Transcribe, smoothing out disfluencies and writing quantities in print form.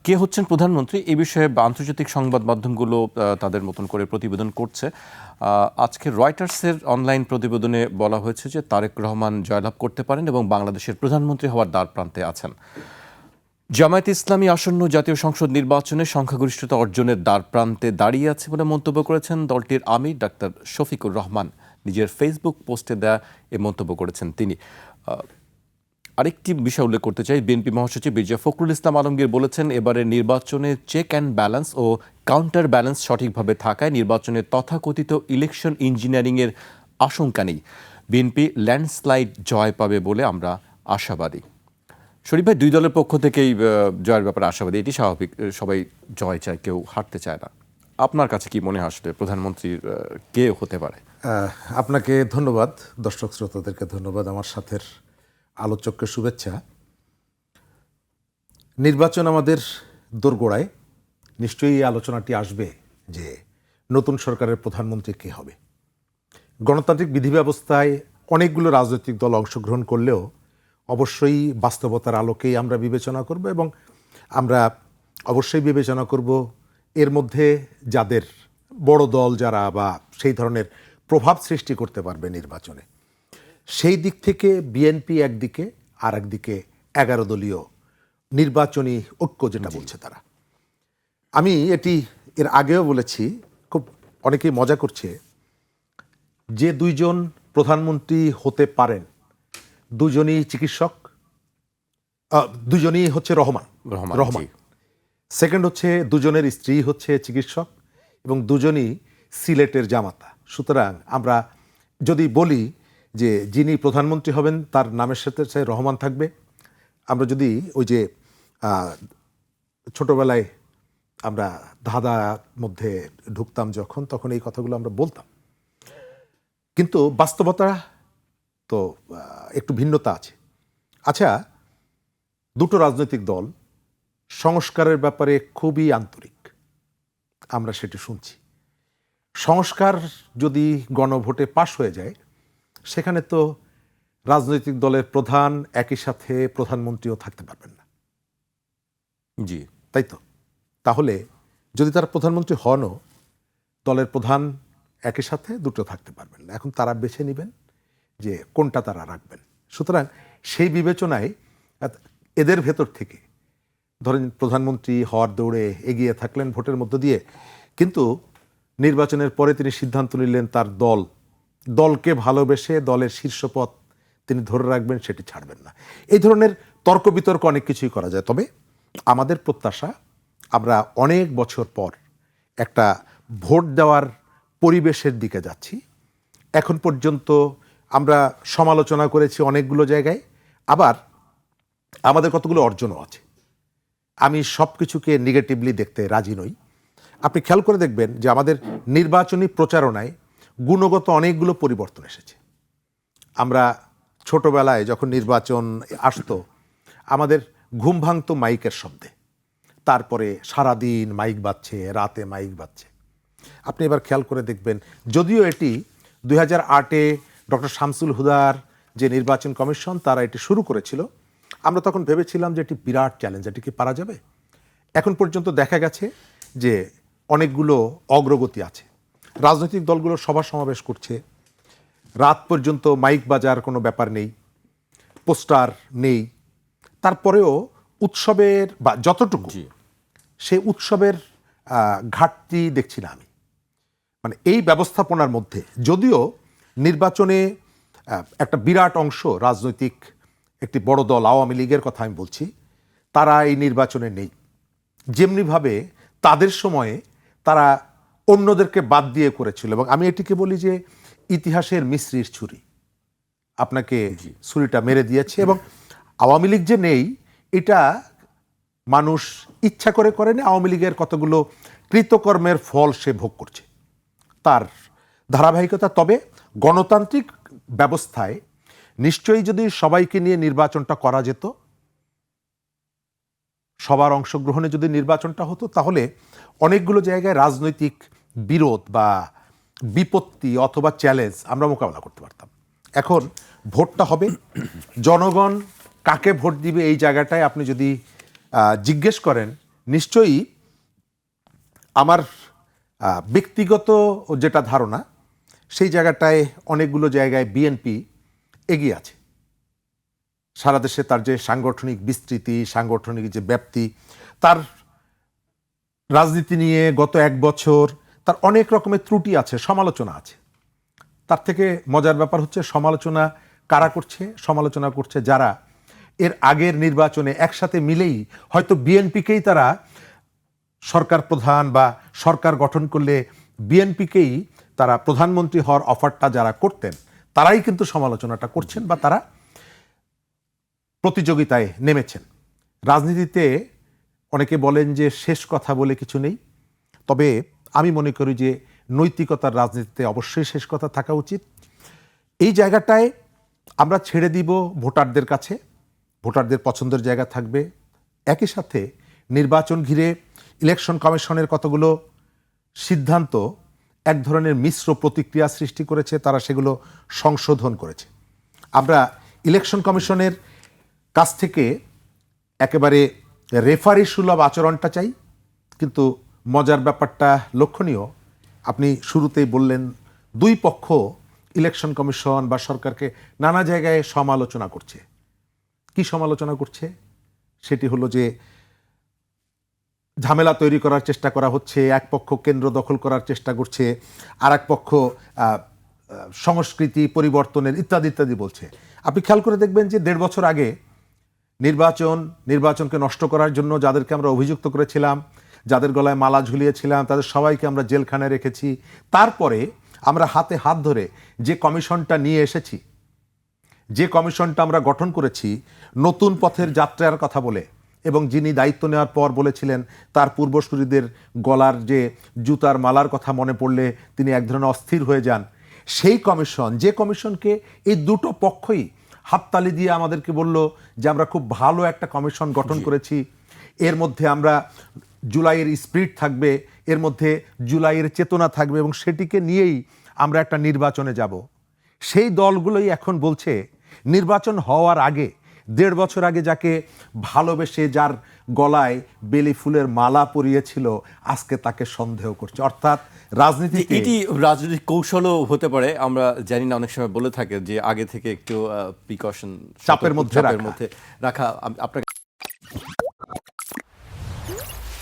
কে হচ্ছেন প্রধানমন্ত্রী এই বিষয়ে আন্তর্জাতিক সংবাদ মাধ্যমগুলো তাদের মতন করে প্রতিবেদন করছে। আজকে রয়টার্সের অনলাইন প্রতিবেদনে বলা হয়েছে যে তারেক রহমান জয়লাভ করতে পারেন এবং বাংলাদেশের প্রধানমন্ত্রী হওয়ার দ্বারপ্রান্তে আছেন। জামায়াতে ইসলামী আসন্ন জাতীয় সংসদ নির্বাচনে সংখ্যাগরিষ্ঠতা অর্জনের দ্বারপ্রান্তে দাঁড়িয়ে আছে বলে মন্তব্য করেছেন দলটির আমির ডাক্তার শফিকুর রহমান। নিজের ফেসবুক পোস্টে দেয়া এ মন্তব্য করেছেন তিনি। আরেকটি বিষয় উল্লেখ করতে চাই, বিএনপি মহাসচিব মির্জা ফখরুল ইসলাম আলমগীর বলেছেন এবারের নির্বাচনে চেক অ্যান্ড ব্যালেন্স ও কাউন্টার ব্যালেন্স সঠিকভাবে থাকায় নির্বাচনে তথাকথিত ইলেকশন ইঞ্জিনিয়ারিংয়ের আশঙ্কা নেই। বিএনপি ল্যান্ডস্লাইড জয় পাবে বলে আমরা আশাবাদী। শরীফ ভাই, দুই দলের পক্ষ থেকেই জয়ের ব্যাপারে আশাবাদী, এটি স্বাভাবিক, সবাই জয় চায়, কেউ হারতে চায় না। আপনার কাছে কি মনে হয় আসলে প্রধানমন্ত্রীর কে হতে পারে? আপনাকে ধন্যবাদ, দর্শক শ্রোতাদেরকে ধন্যবাদ, আমার সাথের আলোচককে শুভেচ্ছা। নির্বাচন আমাদের দোরগোড়ায়, নিশ্চয়ই এই আলোচনাটি আসবে যে নতুন সরকারের প্রধানমন্ত্রী কে হবে। গণতান্ত্রিক বিধি ব্যবস্থায় অনেকগুলো রাজনৈতিক দল অংশগ্রহণ করলেও অবশ্যই বাস্তবতার আলোকেই আমরা বিবেচনা করব এবং আমরা অবশ্যই বিবেচনা করব এর মধ্যে যাদের বড় দল যারা বা সেই ধরনের প্রভাব সৃষ্টি করতে পারবে নির্বাচনে, সেই দিক থেকে বিএনপি একদিকে, আর একদিকে 11 দলীয় নির্বাচনী ঐক্য যেটা বলছে তারা। আমি এটি এর আগেও বলেছি, খুব অনেকেই মজা করছে যে দুইজন প্রধানমন্ত্রী হতে পারেন দুজনই চিকিৎসক, দুজনই হচ্ছে রহমান। সেকেন্ড হচ্ছে দুজনের স্ত্রী হচ্ছে চিকিৎসক এবং দুজনই সিলেটের জামাতা। সুতরাং আমরা যদি বলি যে যিনি প্রধানমন্ত্রী হবেন তার নামের সাথে রহমান থাকবে, আমরা যদি ওই যে ছোটবেলায় আমরা ধাঁধার মধ্যে ঢুকতাম যখন, তখন এই কথাগুলো আমরা বলতাম। কিন্তু বাস্তবতা তো একটু ভিন্নতা আছে। আচ্ছা, দুটো রাজনৈতিক দল সংস্কারের ব্যাপারে খুবই আন্তরিক, আমরা সেটি শুনছি। সংস্কার যদি গণভোটে পাশ হয়ে যায়, সেখানে তো রাজনৈতিক দলের প্রধান একই সাথে প্রধানমন্ত্রীও থাকতে পারবেন না। জি, তাই তো। তাহলে যদি তারা প্রধানমন্ত্রী হনও, দলের প্রধান একই সাথে দুটো থাকতে পারবেন না। এখন তারা বেছে নেবেন যে কোনটা তারা রাখবেন। সুতরাং সেই বিবেচনায় এদের ভেতর থেকে ধরেন প্রধানমন্ত্রী হওয়ার দৌড়ে এগিয়ে থাকলেন ভোটের মধ্য দিয়ে, কিন্তু নির্বাচনের পরে তিনি সিদ্ধান্ত নিলেন তার দলকে ভালোবেসে দলের শীর্ষপদ তিনি ধরে রাখবেন, সেটি ছাড়বেন না। এই ধরনের তর্ক বিতর্ক অনেক কিছুই করা যায়। তবে আমাদের প্রত্যাশা, আমরা অনেক বছর পর একটা ভোট দেওয়ার পরিবেশের দিকে যাচ্ছি। এখন পর্যন্ত আমরা সমালোচনা করেছি অনেকগুলো জায়গায়, আবার আমাদের কতগুলো অর্জনও আছে। আমি সব কিছুকে নেগেটিভলি দেখতে রাজি নই। আপনি খেয়াল করে দেখবেন যে আমাদের নির্বাচনী প্রচারণায় গুণগত অনেকগুলো পরিবর্তন এসেছে। আমরা ছোটবেলায় যখন নির্বাচন আসতো, আমাদের ঘুম ভাঙতো মাইকের শব্দে, তারপরে সারাদিন মাইক বাজছে, রাতে মাইক বাজছে। আপনি এবার খেয়াল করে দেখবেন, যদিও এটি 2008-এ ডক্টর শামসুল হুদার যে নির্বাচন কমিশন তারা এটি শুরু করেছিল, আমরা তখন ভেবেছিলাম যে এটি বিরাট চ্যালেঞ্জ, এটি কি পারা যাবে। এখন পর্যন্ত দেখা গেছে যে অনেকগুলো অগ্রগতি আছে। রাজনৈতিক দলগুলো সভা সমাবেশ করছে, রাত পর্যন্ত মাইক বাজার কোনো ব্যাপার নেই, পোস্টার নেই। তারপরেও উৎসবের বা যতটুকু, সেই উৎসবের ঘাটতি দেখছি না আমি। মানে এই ব্যবস্থাপনার মধ্যে, যদিও নির্বাচনে একটা বিরাট অংশ রাজনৈতিক একটি বড় দল আওয়ামী লীগের কথা আমি বলছি, তারা এই নির্বাচনে নেই। যেমনিভাবে তাদের সময়ে তারা অন্যদেরকে বাদ দিয়ে করেছিল, এবং আমি এটিকে বলি যে ইতিহাসের মিস্ত্রির ছুরি আপনাকে ছুরিটা মেরে দিয়েছে। এবং আওয়ামী লীগ যে নেই, এটা মানুষ ইচ্ছা করে করেনি। আওয়ামী লীগের কতগুলো কৃতকর্মের ফল সে ভোগ করছে, তার ধারাবাহিকতা। তবে গণতান্ত্রিক ব্যবস্থায় নিশ্চয়ই যদি সবাইকে নিয়ে নির্বাচনটা করা যেত, সবার অংশগ্রহণে যদি নির্বাচনটা হতো, তাহলে অনেকগুলো জায়গায় রাজনৈতিক বিরোধ বা বিপত্তি অথবা চ্যালেঞ্জ আমরা মোকাবেলা করতে পারতাম। এখন ভোটটা হবে, জনগণ কাকে ভোট দিবে এই জায়গাটায় আপনি যদি জিজ্ঞেস করেন, নিশ্চয়ই আমার ব্যক্তিগত যেটা ধারণা, সেই জায়গাটায় অনেকগুলো জায়গায় বিএনপি এগিয়ে আছে। সারা দেশে তার যে সাংগঠনিক বিস্তৃতি, সাংগঠনিক যে ব্যাপ্তি, তার রাজনীতি নিয়ে গত 1 বছর তার অনেক রকমের ত্রুটি আছে, সমালোচনা আছে। তার থেকে মজার ব্যাপার হচ্ছে সমালোচনা কারা করছে? সমালোচনা করছে যারা এর আগের নির্বাচনে একসাথে মিলেই হয়তো বিএনপিকেই তারা সরকার প্রধান বা সরকার গঠন করলে বিএনপিকেই তারা প্রধানমন্ত্রী হওয়ার অফারটা যারা করতেন, তারাই কিন্তু সমালোচনাটা করছেন বা তারা প্রতিযোগিতায় নেমেছেন। রাজনীতিতে অনেকে বলেন যে শেষ কথা বলে কিছু নেই, তবে আমি মনে করি যে নৈতিকতার রাজনীতিতে অবশ্যই শেষ কথা থাকা উচিত। এই জায়গাটায় আমরা ছেড়ে দিব ভোটারদের কাছে, ভোটারদের পছন্দের জায়গা থাকবে। একই সাথে নির্বাচন ঘিরে ইলেকশন কমিশনের কতগুলো সিদ্ধান্ত এক ধরনের মিশ্র প্রতিক্রিয়া সৃষ্টি করেছে, তারা সেগুলো সংশোধন করেছে। আমরা ইলেকশন কমিশনের কাছ থেকে একেবারে রেফারি সুলভ আচরণটা চাই, কিন্তু মজার ব্যাপারটা লক্ষণীয়, আপনি শুরুতেই বললেন দুই পক্ষ ইলেকশন কমিশন বা সরকারকে নানা জায়গায় সমালোচনা করছে। কি সমালোচনা করছে? সেটি হলো যে ঝামেলা তৈরি করার চেষ্টা করা হচ্ছে, এক পক্ষ কেন্দ্র দখল করার চেষ্টা করছে, আর এক পক্ষ সংস্কৃতি পরিবর্তনের ইত্যাদি ইত্যাদি বলছে। আপনি খেয়াল করে দেখবেন যে 1.5 বছর আগে নির্বাচনকে নষ্ট করার জন্য যাদেরকে আমরা অভিযুক্ত করেছিলাম, যাদের গলায় মালা ঝুলিয়েছিলাম, তাদের সবাইকে আমরা জেলখানায় রেখেছি। তারপরে আমরা হাতে হাত ধরে যে কমিশনটা নিয়ে এসেছি, যে কমিশনটা আমরা গঠন করেছি নতুন পথের যাত্রার কথা বলে, এবং যিনি দায়িত্ব নেওয়ার পর বলেছিলেন তার পূর্বসূরিদের গলার যে জুতার মালার কথা মনে পড়লে তিনি এক ধরনের অস্থির হয়ে যান, সেই কমিশন, যে কমিশনকে এই দুটো পক্ষই হাততালি দিয়ে আমাদেরকে বলল যে আমরা খুব ভালো একটা কমিশন গঠন করেছি, এর মধ্যে আমরা জুলাইয়ের স্পিরিট থাকবে, এর মধ্যে জুলাইয়ের চেতনা থাকবে এবং সেটিকে নিয়েই আমরা একটা নির্বাচনে যাব। সেই দলগুলোই এখন বলছে নির্বাচন হওয়ার আগে, 1.5 বছর আগে যাকে ভালোবেসে যার গলায় বেলি ফুলের মালা পরিয়েছিল, আজকে তাকে সন্দেহ করছে। অর্থাৎ রাজনীতিতে এটি রাজনৈতিক কৌশলও হতে পারে। আমরা জানি না, অনেক সময় বলে থাকে যে আগে থেকে একটু প্রিকশন চাপের মধ্যে রাখা। আপনাকে